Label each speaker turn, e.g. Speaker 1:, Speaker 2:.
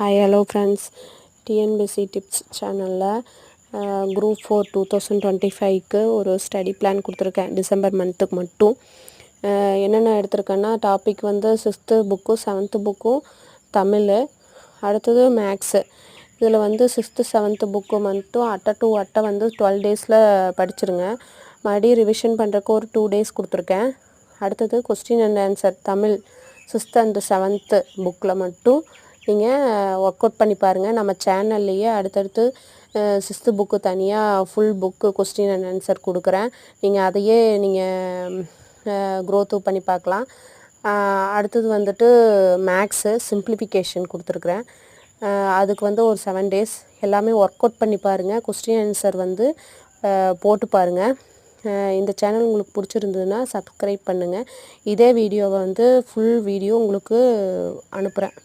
Speaker 1: Hi, hello friends. TNBC Tips சேனலில் group 4 2025க்கு ஒரு study plan கொடுத்துருக்கேன். டிசம்பர் மந்த்துக்கு மட்டும் என்னென்ன எடுத்திருக்கேன்னா டாபிக் வந்து 6th புக்கும் 7th புக்கும் தமிழ், அடுத்தது மேக்ஸு. இதில் வந்து 6th 7th புக்கு மட்டும் அட்டை டு அட்டை வந்து 12 டேஸில் படிச்சிருங்க. மறுபடியும் ரிவிஷன் பண்ணுறக்கு ஒரு 2 டேஸ் கொடுத்துருக்கேன். அடுத்தது question and answer Tamil 6th and 7th புக்கில் மட்டும் நீங்கள் ஒர்க் அவுட் பண்ணி பாருங்கள். நம்ம சேனல்லையே அடுத்தடுத்து 6th புக்கு தனியாக full book question and answer கொடுக்குறேன். நீங்கள் அதையே க்ரோத் பண்ணி பார்க்கலாம். அடுத்தது வந்துட்டு மேக்ஸு சிம்பிளிஃபிகேஷன் கொடுத்துருக்குறேன். அதுக்கு வந்து ஒரு 7 டேஸ் எல்லாமே ஒர்க் அவுட் பண்ணி பாருங்கள். கொஸ்டின் ஆன்சர் வந்து போட்டு பாருங்கள். இந்த சேனல் உங்களுக்கு பிடிச்சிருந்ததுன்னா சப்ஸ்கிரைப் பண்ணுங்கள். இதே வீடியோவை வந்து ஃபுல் வீடியோ உங்களுக்கு அனுப்புகிறேன்.